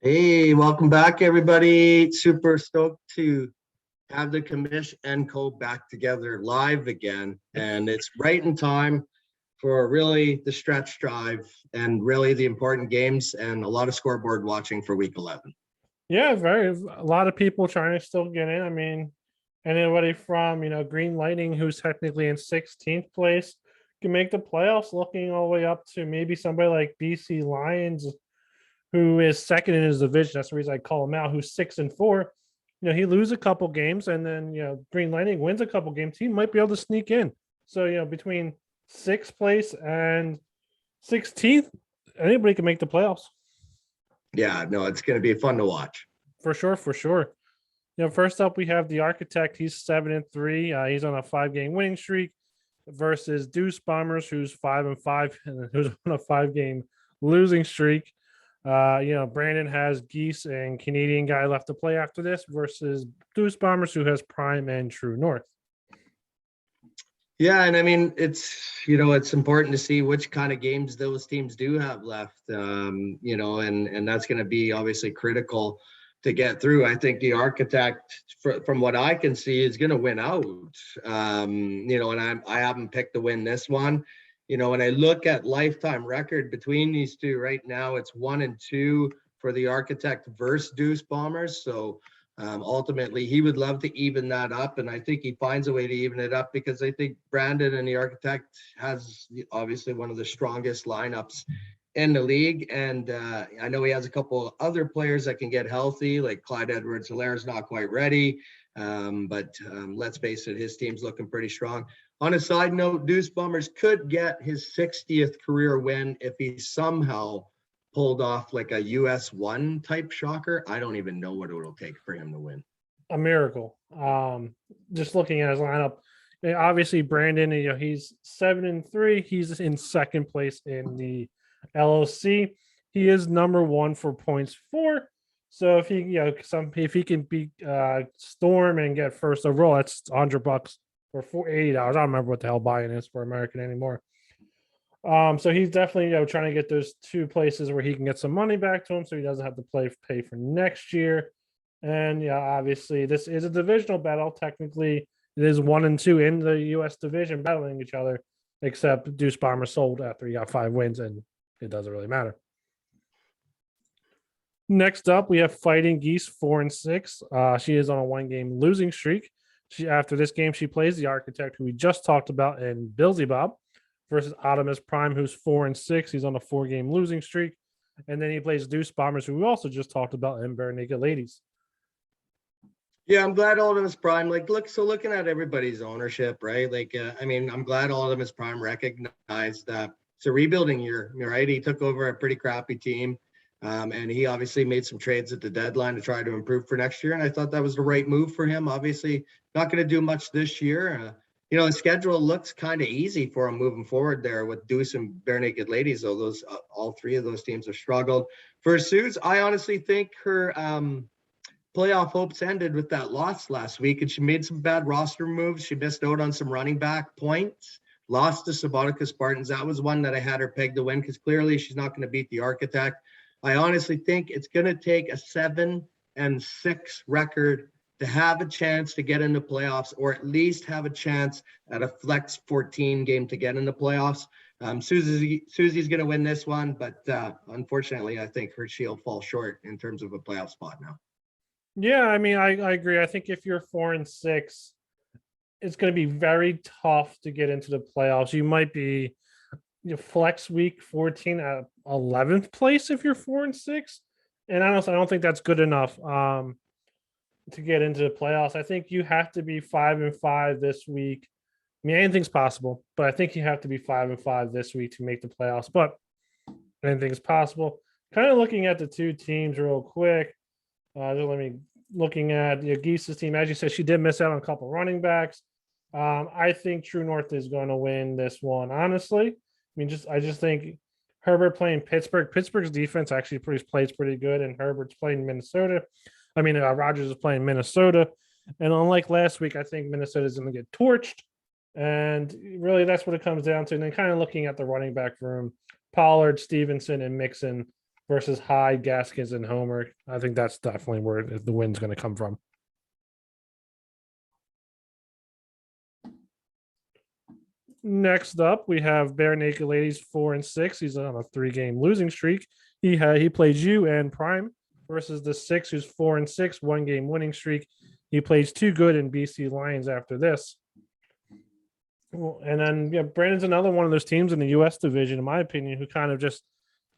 Hey, welcome back, everybody. Super stoked to have the commish and co back together live again. And it's right in time for really the stretch drive and really the important games and a lot of scoreboard watching for week 11. Yeah, very a lot of people trying to still get in. I mean, anybody from Green Lightning, who's technically in 16th place, can make the playoffs. Looking all the way up to maybe somebody like BC Lions, who is second in his division. That's the reason I call him out. Who's 6-4. He loses a couple games, and then Green Lightning wins a couple games. He might be able to sneak in. So between sixth place and 16th, anybody can make the playoffs. Yeah, no, it's going to be fun to watch. For sure, for sure. First up, we have the Architect. He's 7-3. He's on a 5-game winning streak versus Deuce Bombers, who's 5-5 and who's on a 5-game losing streak. Brandon has Geese and Canadian guy left to play after this versus Deuce Bombers, who has Prime and True North. Yeah, and I mean, it's important to see which kind of games those teams do have left, and that's going to be obviously critical to get through. I think the Architect, from what I can see, is going to win out. And I haven't picked to win this one. When I look at lifetime record between these two right now, it's 1-2 for the Architect versus Deuce Bombers. So ultimately, he would love to even that up, and I think he finds a way to even it up because I think Brandon and the Architect has obviously one of the strongest lineups in the league, and I know he has a couple other players that can get healthy, like Clyde Edwards-Helaire is not quite ready, but let's face it, his team's looking pretty strong. On a side note, Deuce Bombers could get his 60th career win if he somehow pulled off like a US1 type shocker. I don't even know what it will take for him to win. A miracle. Just looking at his lineup, obviously Brandon, he's 7-3. He's in second place in the LOC. He is number one for points for. So if if he can beat Storm and get first overall, that's $100 or $80. I don't remember what the hell buy-in is for American anymore. So he's definitely trying to get those two places where he can get some money back to him, so he doesn't have to pay for next year. And obviously this is a divisional battle. Technically, it is 1-2 in the U.S. division battling each other, except Deuce Bomber sold after he got 5 wins, and it doesn't really matter. Next up, we have Fighting Geese 4-6. She is on a 1-game losing streak. After this game, she plays the Architect, who we just talked about, in Bilzybob, versus Optimus Prime, who's 4-6. He's on a 4-game losing streak. And then he plays Deuce Bombers, who we also just talked about, in Bare Naked Ladies. Yeah, I'm glad Optimus Prime, looking at everybody's ownership, right? I'm glad Optimus Prime recognized that it's a rebuilding year, right? He took over a pretty crappy team. And he obviously made some trades at the deadline to try to improve for next year. And I thought that was the right move for him. Obviously, not going to do much this year. The schedule looks kind of easy for him moving forward there with Deuce and Bare Naked Ladies. Though all 3 of those teams have struggled. For Suze, I honestly think her playoff hopes ended with that loss last week, and she made some bad roster moves. She missed out on some running back points. Lost to Sabotage Spartans. That was one that I had her pegged to win because clearly she's not going to beat the Architect. I honestly think it's going to take a 7-6 record to have a chance to get into playoffs, or at least have a chance at a flex 14 game to get into playoffs. Susie's going to win this one, but unfortunately, I think she'll fall short in terms of a playoff spot now. Yeah, I mean, I agree. I think if you're 4-6, it's going to be very tough to get into the playoffs. You might be flex week 14 at 11th place if you're 4-6, and I don't think that's good enough to get into the playoffs. I think you have to be 5-5 this week. I mean, anything's possible, but I think you have to be 5-5 this week to make the playoffs. But anything's possible. Kind of looking at the two teams real quick. Looking at Geese's team, as you said, she did miss out on a couple running backs. I think True North is going to win this one, honestly. I just think Herbert playing Pittsburgh. Pittsburgh's defense actually plays pretty good, and Herbert's playing Minnesota. Rodgers is playing Minnesota, and unlike last week, I think Minnesota is going to get torched. And really, that's what it comes down to. And then kind of looking at the running back room, Pollard, Stevenson, and Mixon versus High, Gaskins, and Homer. I think that's definitely where the win's going to come from. Next up, we have Bare Naked Ladies 4 and 6. He's on a 3-game losing streak. He plays you and Prime versus the 6, who's 4 and 6, 1-game winning streak. He plays Too Good in BC Lions after this. And then Brandon's another one of those teams in the U.S. division, in my opinion, who kind of just,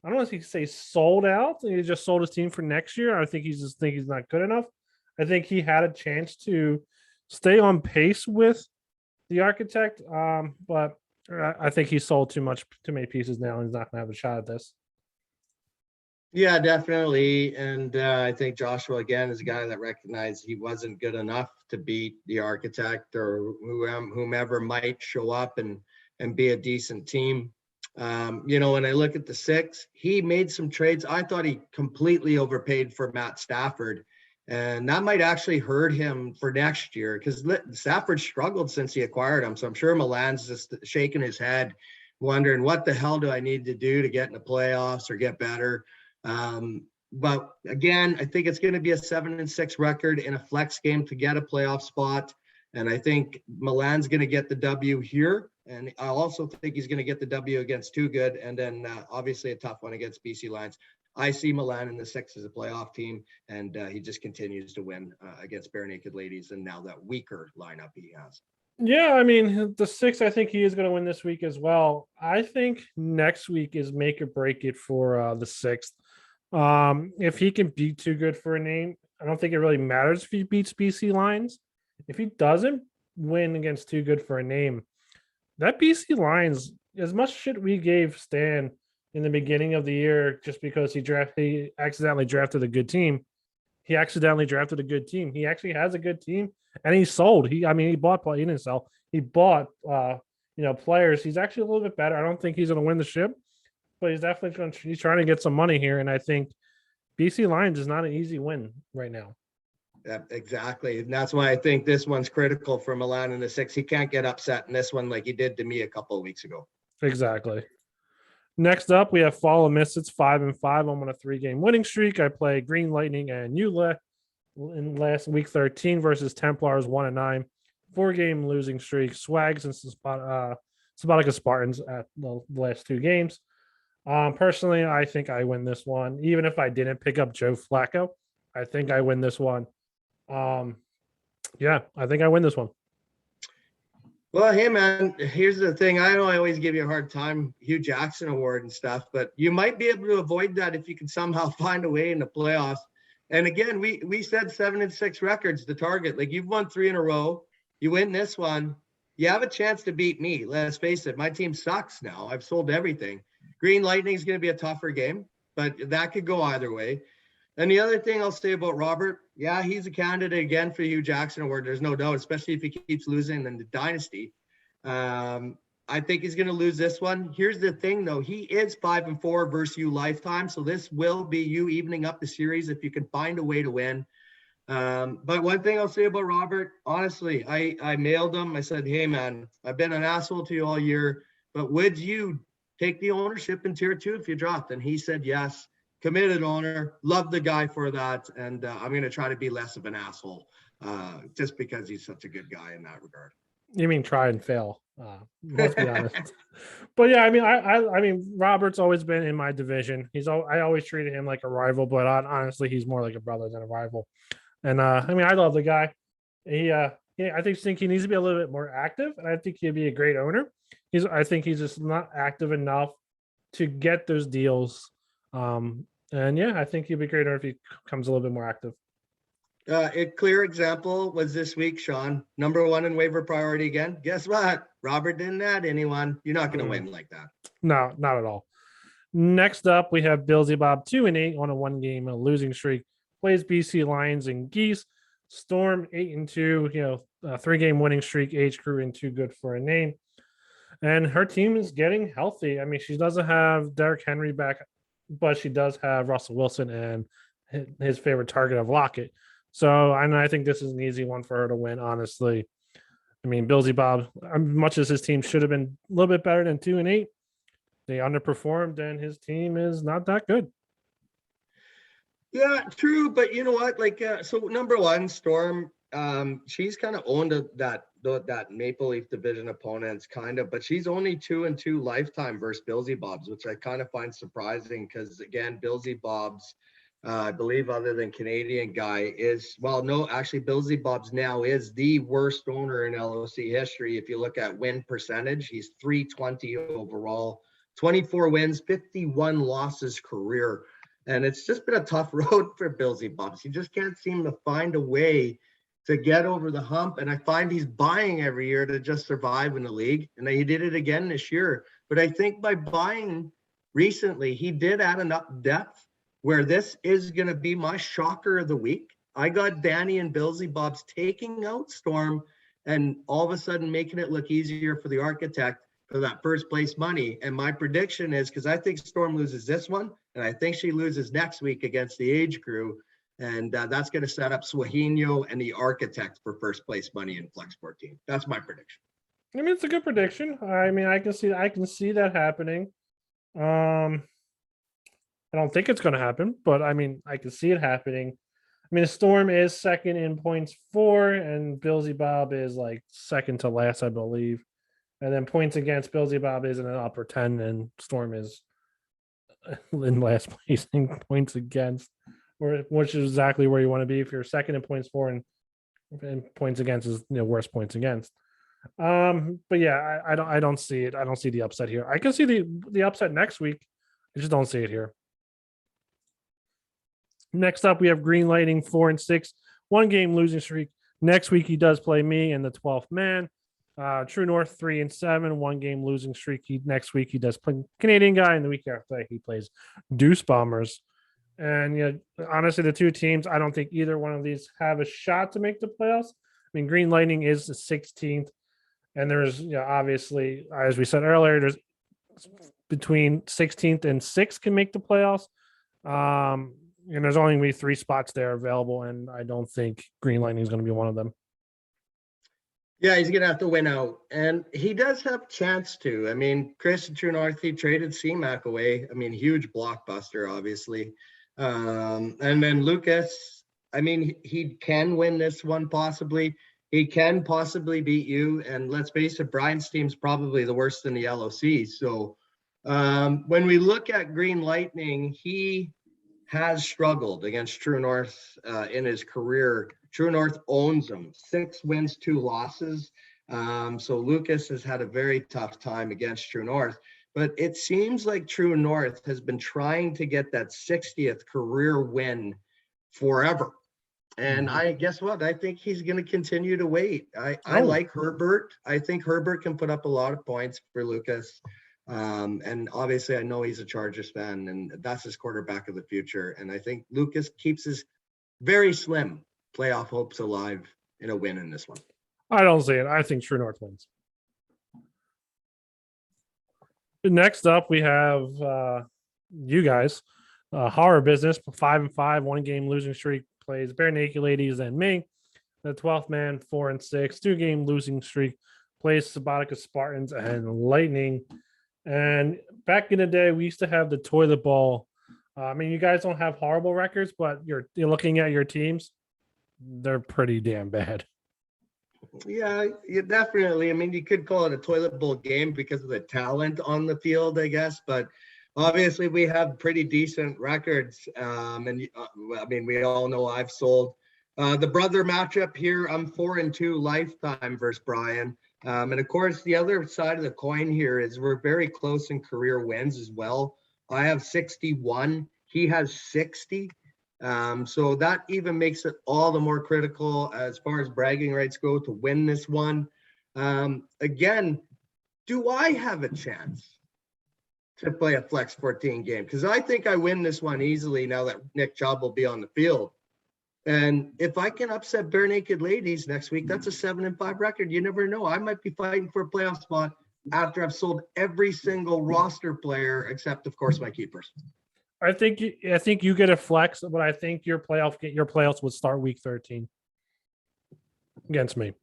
I don't know if he can say sold out. He just sold his team for next year. I think he's not good enough. I think he had a chance to stay on pace with the Architect, but I think he sold too many pieces now, and he's not going to have a shot at this. Yeah, definitely. And I think Joshua, again, is a guy that recognized he wasn't good enough to beat the Architect or whomever might show up and be a decent team. When I look at the 6, he made some trades. I thought he completely overpaid for Matt Stafford. And that might actually hurt him for next year because Stafford struggled since he acquired him. So I'm sure Milan's just shaking his head, wondering what the hell do I need to do to get in the playoffs or get better. But again, I think it's going to be a 7-6 record in a flex game to get a playoff spot. And I think Milan's going to get the W here. And I also think he's going to get the W against Too Good. And then obviously a tough one against BC Lions. I see Milan in the 6 as a playoff team, and he just continues to win against Bare Naked Ladies and now that weaker lineup he has. Yeah, I mean, the 6, I think he is going to win this week as well. I think next week is make or break it for the 6th. If he can beat Too Good for a name, I don't think it really matters if he beats BC Lions. If he doesn't win against Too Good for a name, that BC Lions, as much shit we gave Stan in the beginning of the year just because he accidentally drafted a good team. He accidentally drafted a good team. He actually has a good team, and he sold. He bought. He didn't sell. He bought. Players. He's actually a little bit better. I don't think he's going to win the ship, but he's definitely he's trying to get some money here. And I think BC Lions is not an easy win right now. Yeah, exactly. And that's why I think this one's critical for Milan in the 6. He can't get upset in this one like he did to me a couple of weeks ago. Exactly. Next up, we have Fall of Misfits 5 and 5. I'm on a 3-game winning streak. I play Green Lightning and Eula in last week 13 versus Templars 1 and 9. 4-game losing streak. Swags and Sabotage Spartans at the last 2 games. Personally, I think I win this one. Even if I didn't pick up Joe Flacco, I think I win this one. I think I win this one. Well, hey, man, here's the thing. I know I always give you a hard time, Hugh Jackson Award and stuff, but you might be able to avoid that if you can somehow find a way in the playoffs. And again, we said 7-6 records to target. Like, you've won 3 in a row. You win this one. You have a chance to beat me. Let's face it. My team sucks now. I've sold everything. Green Lightning is going to be a tougher game, but that could go either way. And the other thing I'll say about Robert, yeah, he's a candidate again for the Hugh Jackson Award. There's no doubt, especially if he keeps losing in the dynasty. I think he's going to lose this one. Here's the thing, though. He is 5-4 versus you lifetime. So this will be you evening up the series if you can find a way to win. But one thing I'll say about Robert, honestly, I mailed him. I said, hey, man, I've been an asshole to you all year, but would you take the ownership in tier 2 if you dropped? And he said, yes. Committed owner, love the guy for that, and I'm going to try to be less of an asshole just because he's such a good guy in that regard. You mean try and fail? Let's be honest. But yeah, I mean, Robert's always been in my division. I always treated him like a rival, but honestly, he's more like a brother than a rival. And I love the guy. I think he needs to be a little bit more active, and I think he'd be a great owner. I think he's just not active enough to get those deals. And yeah, I think he'd be great if he comes a little bit more active. A clear example was this week, Sean. Number 1 in waiver priority again. Guess what? Robert didn't add anyone. You're not going to win like that. No, not at all. Next up, we have Bilzybobs 2 and 8 on a 1-game losing streak. Plays BC Lions and Geese. Storm 8 and 2. 3-game winning streak. Age crew and Too Good for a name. And her team is getting healthy. I mean, she doesn't have Derrick Henry back, but she does have Russell Wilson and his favorite target of Lockett. So I think this is an easy one for her to win, honestly. I mean, Bilzybobs, much as his team should have been a little bit better than 2 and 8, they underperformed, and his team is not that good. Yeah, true. But you know what? Like, so number one, Storm, she's kind of owned that Maple Leaf division opponents, kind of, but she's only 2-2 lifetime versus Bilzybobs, which I kind of find surprising because again, Bilzybobs, I believe, other than Canadian guy, is well, no, actually, Bilzybobs now is the worst owner in LOC history. If you look at win percentage, he's 320 overall, 24 wins, 51 losses career. And it's just been a tough road for Bilzybobs. He just can't seem to find a way to get over the hump. And I find he's buying every year to just survive in the league. And he did it again this year. But I think by buying recently, he did add enough depth where this is going to be my shocker of the week. I got Danny and Bilzybobs taking out Storm and all of a sudden making it look easier for the architect for that first place money. And my prediction is, because I think Storm loses this one, and I think she loses next week against the age crew. And that's going to set up Swahino and the architect for first place money in Flex 14. That's my prediction. I mean, it's a good prediction. I mean, I can see that happening. I don't think it's going to happen, but I mean, I can see it happening. I mean, the Storm is second in points 4, and Bilzybob is like second to last, I believe. And then points against, Bilzybob is in an upper 10, and Storm is in last place in points against, which is exactly where you want to be if you're second in points 4 and points against is worst points against. But yeah, I don't see it. I don't see the upset here. I can see the upset next week. I just don't see it here. Next up, we have Green Lightning 4-6, 1 game losing streak. Next week he does play me in the 12th man. True North 3-7, 1 game losing streak. Next week he does play Canadian guy, and the week after he plays Deuce Bombers. And honestly, the two teams, I don't think either one of these have a shot to make the playoffs. I mean, Green Lightning is the 16th, and there's obviously, as we said earlier, there's between 16th and 6th can make the playoffs. And there's only going to be 3 spots there available, and I don't think Green Lightning is going to be one of them. Yeah, he's going to have to win out. And he does have a chance to. I mean, Chris and True North, he traded C-Mac away. I mean, huge blockbuster, obviously. And then Lucas, I mean, he can win this one possibly. He can possibly beat you. And let's face it, Brian's team's probably the worst in the LOC. So when we look at Green Lightning, he has struggled against True North in his career. True North owns them, 6 wins, 2 losses. So Lucas has had a very tough time against True North, but it seems like True North has been trying to get that 60th career win forever. And I guess what? I think he's going to continue to wait. I like Herbert. I think Herbert can put up a lot of points for Lucas. And obviously I know he's a Chargers fan, and that's his quarterback of the future. And I think Lucas keeps his very slim playoff hopes alive in a win in this one. I don't see it. I think True North wins. Next up, we have you guys, Horror Business, 5-5, 1 game losing streak, plays Bare Naked Ladies and me. The 12th man, 4-6, 2 game losing streak, plays Sabotage, Spartans, and Lightning. And back in the day, we used to have the toilet bowl. I mean, you guys don't have horrible records, but you're looking at your teams, they're pretty damn bad. Yeah, definitely. I mean, you could call it a toilet bowl game because of the talent on the field, I guess. But obviously, we have pretty decent records. I mean, we all know I've sold. The brother matchup here, I'm 4-2 lifetime versus Brian. And of course, the other side of the coin here is we're very close in career wins as well. I have 61. He has 60. So that even makes it all the more critical as far as bragging rights go to win this one. Again, do I have a chance to play a Flex 14 game? Because I think I win this one easily now that Nick Chubb will be on the field. And if I can upset Bare Naked Ladies next week, that's a 7-5 record. You never know. I might be fighting for a playoff spot after I've sold every single roster player, except of course my keepers. I think you get a flex, but I think your playoffs would start week 13 against me.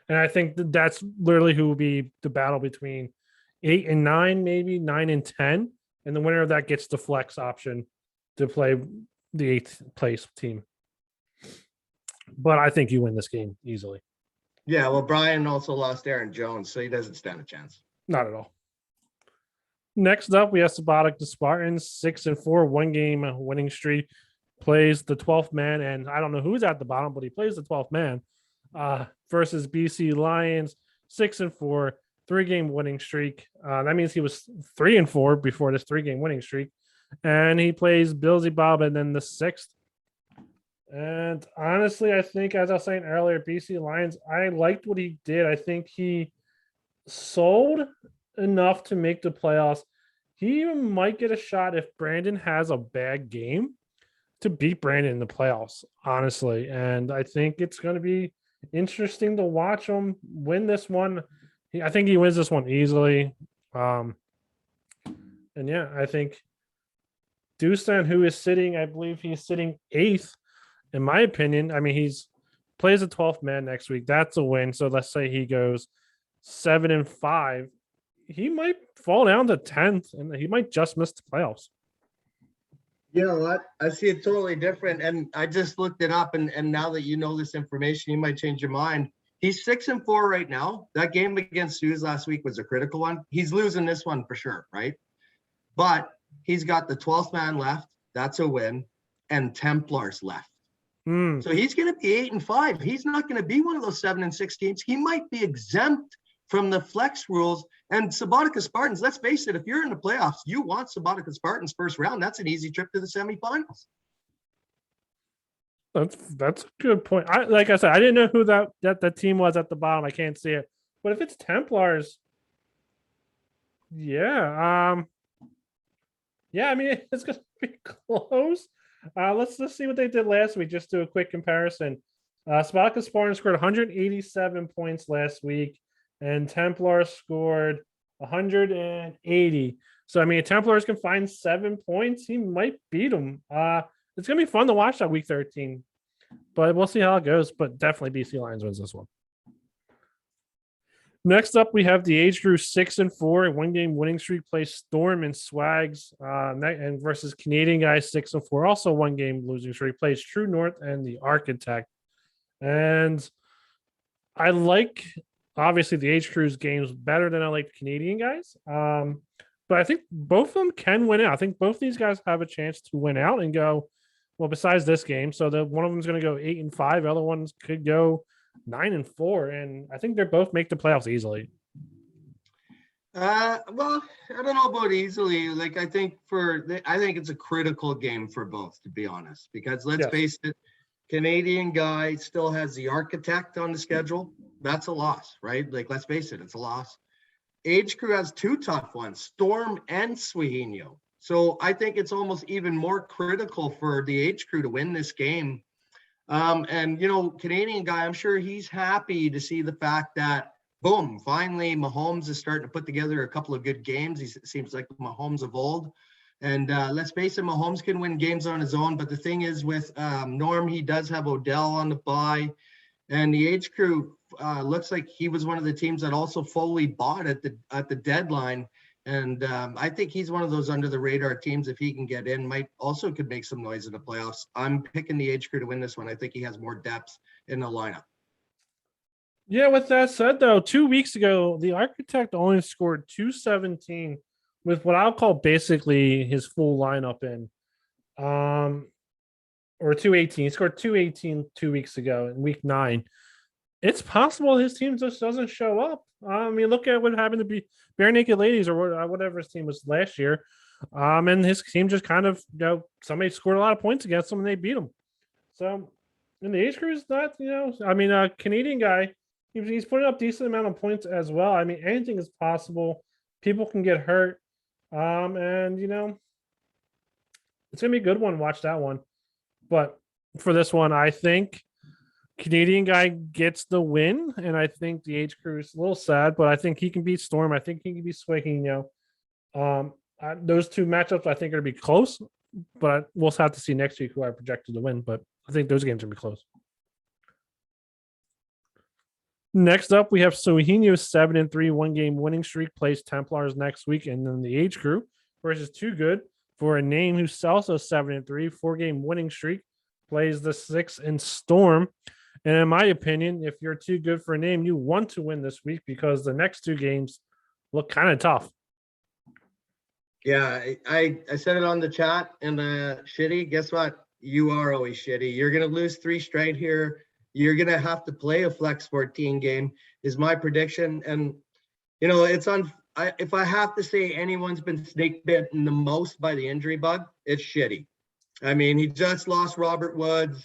And I think that's literally who will be the battle between 8 and 9, maybe 9 and 10. And the winner of that gets the flex option to play the 8th place team. But I think you win this game easily. Yeah, well, Brian also lost Aaron Jones, so he doesn't stand a chance. Not at all. Next up, we have Sabotage the Spartans, 6-4, 1-game winning streak. Plays the 12th man, and I don't know who's at the bottom, but he plays the 12th man versus BC Lions, 6-4, 3-game winning streak. That means he was 3-4 before this 3-game winning streak. And he plays Bilzybobs and then the 6th. And honestly, I think, as I was saying earlier, BC Lions, I liked what he did. I think he sold enough to make the playoffs. He even might get a shot if Brandon has a bad game to beat Brandon in the playoffs, honestly. And I think it's going to be interesting to watch him win this one. I think he wins this one easily. And yeah, I think Deuce, who is sitting, I believe he's sitting 8th, in my opinion. I mean, he's plays a 12th man next week. That's a win. So let's say he goes 7-5. He might fall down to 10th and he might just miss the playoffs. You know what? I see it totally different. And I just looked it up. And now that you know this information, you might change your mind. He's 6-4 right now. That game against Deuce last week was a critical one. He's losing this one for sure, right? But he's got the 12th man left. That's a win. And Templars left. So he's going to be 8-5. He's not going to be one of those 7-6 teams. He might be exempt from the flex rules. And Sabotage Spartans, let's face it, if you're in the playoffs, you want Sabotage Spartans first round. That's an easy trip to the semifinals. That's a good point. Like I said, I didn't know who that team was at the bottom. I can't see it. But if it's Templars, yeah. Yeah, I mean, it's going to be close. Let's see what they did last week. Just do a quick comparison. Sabotage Spartans scored 187 points last week, and Templars scored 180. So I mean, if Templars can find 7 points, he might beat them. It's gonna be fun to watch that week 13, but we'll see how it goes. But definitely BC Lions wins this one. Next up, we have the age group 6-4, 1-game winning streak, plays Storm and Swags, and versus Canadian guys 6-4, also 1-game losing streak, plays True North and the Architect. And I like obviously the age crew's games better than I like the Canadian guys. But I think both of them can win out. I think both these guys have a chance to win out and go, well, besides this game. So one of them is going to go 8-5, the other ones could go 9-4, and I think they're both make the playoffs easily. Well, I don't know about easily. Like I think it's a critical game for both, to be honest, because let's face it, Canadian guy still has the Architect on the schedule. That's a loss, right? Like let's face it, it's a loss. Age crew has 2 tough ones, Storm and Suihino. So I think it's almost even more critical for the age crew to win this game. And you know, Canadian guy, I'm sure he's happy to see the fact that boom, finally Mahomes is starting to put together a couple of good games. He seems like Mahomes of old. And let's face it, Mahomes can win games on his own. But the thing is with Norm, he does have Odell on the bye. And the age crew looks like he was one of the teams that also fully bought at the deadline. And I think he's one of those under the radar teams. If he can get in, could make some noise in the playoffs. I'm picking the age crew to win this one. I think he has more depth in the lineup. Yeah, with that said, though, 2 weeks ago, the Architect only scored 217 with what I'll call basically his full lineup in. Or 218. He scored 218 2 weeks ago in week 9. It's possible his team just doesn't show up. I mean, look at what happened to be Bare Naked Ladies or whatever his team was last year. And his team just kind of, somebody scored a lot of points against them and they beat him. So, and the age crew is not, I mean, a Canadian guy, he's putting up decent amount of points as well. I mean, anything is possible. People can get hurt. And, it's going to be a good one. Watch that one. But for this one, I think Canadian guy gets the win, and I think the age crew is a little sad, but I think he can beat Storm. I think he can beat Suihino. Those 2 matchups I think are going to be close, but we'll have to see next week who I projected to win. But I think those games are going to be close. Next up, we have Suihino's 7-3 1-game winning streak, plays Templars next week, and then the age crew versus Too Good for a name who's also 7-3, 4-game winning streak, plays the 6 in Storm. And in my opinion, if you're too good for a name, you want to win this week because the next 2 games look kind of tough. Yeah, I said it on the chat and shitty. Guess what? You are always shitty. You're gonna lose 3 straight here. You're gonna have to play a flex 14 game, is my prediction. And you know, it's on. If I have to say anyone's been snake bitten the most by the injury bug, it's shitty. I mean, he just lost Robert Woods.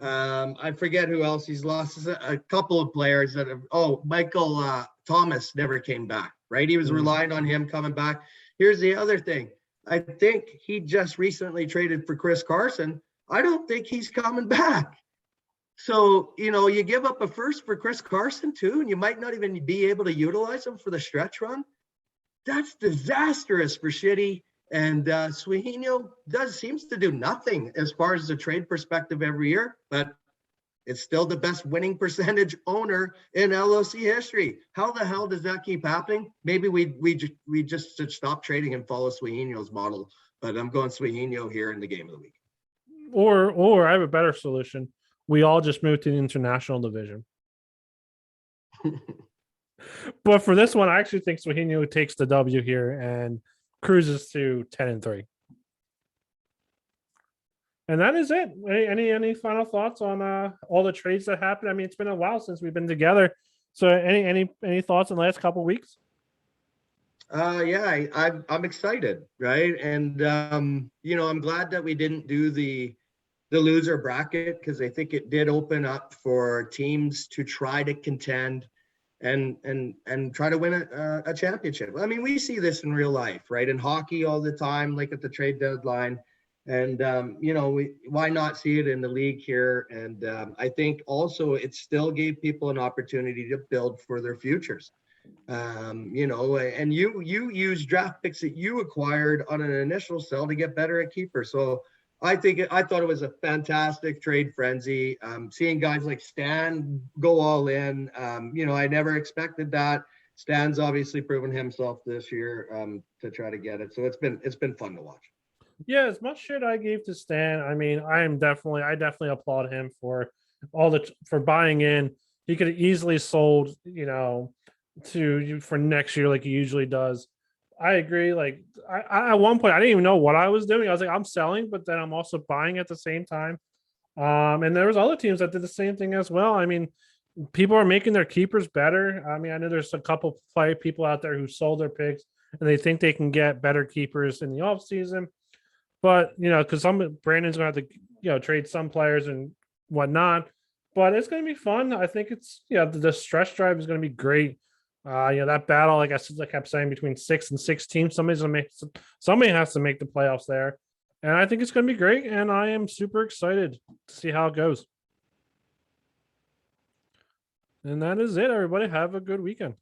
I forget who else he's lost. A couple of players that have. Oh, Michael Thomas never came back. Right, he was relying on him coming back. Here's the other thing. I think he just recently traded for Chris Carson. I don't think he's coming back. So, you know, you give up a first for Chris Carson too, and you might not even be able to utilize him for the stretch run. That's disastrous for shitty. And Suihino seems to do nothing as far as the trade perspective every year, but it's still the best winning percentage owner in LOC history. How the hell does that keep happening? Maybe we just should stop trading and follow Suihino's model. But I'm going Suihino here in the game of the week. Or I have a better solution. We all just moved to the international division. But for this one, I actually think Suihino takes the W here and cruises to 10-3. And that is it. Any final thoughts on all the trades that happened? I mean, it's been a while since we've been together. So any thoughts in the last couple of weeks? Yeah, I'm excited, right? And you know, I'm glad that we didn't do the loser bracket, because I think it did open up for teams to try to contend and try to win a championship. I mean, we see this in real life, right? In hockey all the time, like at the trade deadline. And, you know, why not see it in the league here? And I think also it still gave people an opportunity to build for their futures. You know, and you use draft picks that you acquired on an initial sell to get better at keeper. So I thought it was a fantastic trade frenzy. Seeing guys like Stan go all in, you know, I never expected that. Stan's obviously proven himself this year to try to get it. So it's been fun to watch. Yeah, as much shit I gave to Stan, I mean, I definitely applaud him for for buying in. He could have easily sold, you know, for next year like he usually does. I agree. Like I at one point I didn't even know what I was doing. I was like, I'm selling, but then I'm also buying at the same time. And there was other teams that did the same thing as well. I mean, people are making their keepers better. I mean, I know there's a couple people out there who sold their picks and they think they can get better keepers in the off season. But you know, because Brandon's gonna have to, you know, trade some players and whatnot. But it's gonna be fun. I think it's, you know, the stretch drive is gonna be great. You know, that battle, like I kept saying, between 6 and 6 teams, somebody has to make the playoffs there. And I think it's gonna be great. And I am super excited to see how it goes. And that is it, everybody. Have a good weekend.